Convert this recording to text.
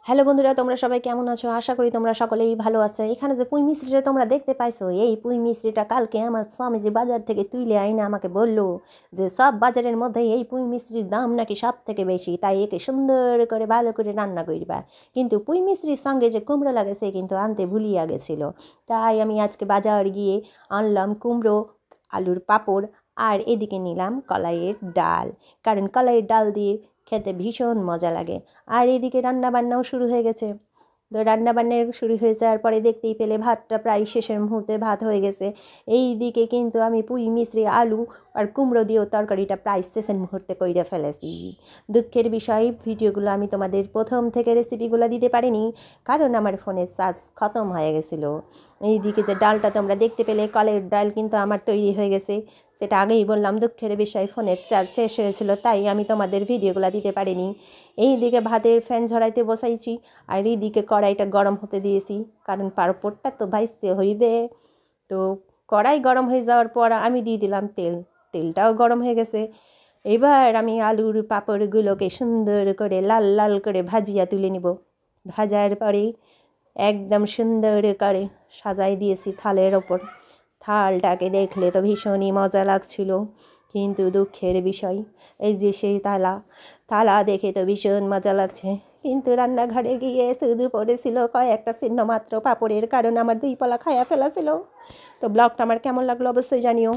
Hello বন্ধুরা, তোমরা সবাই কেমন আছো? আশা করি তোমরা সকলেই ভালো আছো। এখানে যে পুঁই মিষ্টিটা তোমরা দেখতে পাইছো, এই পুঁই মিষ্টিটা কালকে আমার স্বামীজি বাজার থেকে তুলে আইনে আমাকে বলল যে সব বাজারের মধ্যে এই পুঁই মিষ্টির দাম নাকি সব থেকে বেশি, তাই একে সুন্দর করে ভালো করে রান্না করবা। কিন্তু পুঁই মিষ্টির সঙ্গে যে কুমড়ো লাগে সে কিন্তু আনতে ভুলিয়া গেছিল। তাই আমি আজকে বাজার গিয়ে আনলাম কুমড়ো, আলুর পাঁপড়, আর এদিকে নিলাম কলাইয়ের ডাল, কারণ কলাইয়ের ডাল দিয়ে খেতে ভীষণ মজা লাগে। আর এদিকে রান্নাবান্নাও শুরু হয়ে গেছে। তো রান্নাবান্না শুরু হয়ে যাওয়ার পরে দেখতেই পেলে ভাতটা প্রায় শেষের মুহূর্তে ভাত হয়ে গেছে। এই দিকে কিন্তু আমি পুঁই মিশ্রি, আলু আর কুমড়ো দিয়েও তরকারিটা প্রায় শেষের মুহূর্তে কইরে ফেলেছি। দুঃখের বিষয়, ভিডিওগুলো আমি তোমাদের প্রথম থেকে রেসিপিগুলো দিতে পারিনি, কারণ আমার ফোনের চার্জ খতম হয়ে গেছিলো। এইদিকে যে ডালটা তোমরা দেখতে পেলে, কলের ডাল কিন্তু আমার তৈরি হয়ে গেছে। সেটা আগেই বললাম, দুঃখের বিষয় ফোনের চার্জ শেষ হয়েছিল, তাই আমি তোমাদের ভিডিওগুলো দিতে পারিনি। এই দিকে ভাতের ফ্যান ঝরাইতে বসাইছি, আর এইদিকে কড়াইটা গরম হতে দিয়েছি, কারণ পাঁপড়টা তো ভাজতে হইবে। তো কড়াই গরম হয়ে যাওয়ার পর আমি দিয়ে দিলাম তেল। তেলটাও গরম হয়ে গেছে। এবার আমি আলুর পাঁপড়গুলোকে সুন্দর করে লাল লাল করে ভাজিয়া তুলে নিব। ভাজার পরে একদম সুন্দর করে সাজাই দিয়েছি থালের ওপর। থালটাকে দেখলে তো ভীষণই মজা লাগছিল, কিন্তু দুঃখের বিষয় এই যে সেই থালা দেখে তো ভীষণ মজা লাগছে, কিন্তু রান্নাঘরে গিয়ে শুধু পড়েছিল কয়েকটা চিহ্ন মাত্র পাঁপড়ের, কারণ আমার দুই পলা খায়া ফেলা ছিল। তো ব্লগটা আমার কেমন লাগলো অবশ্যই জানিও।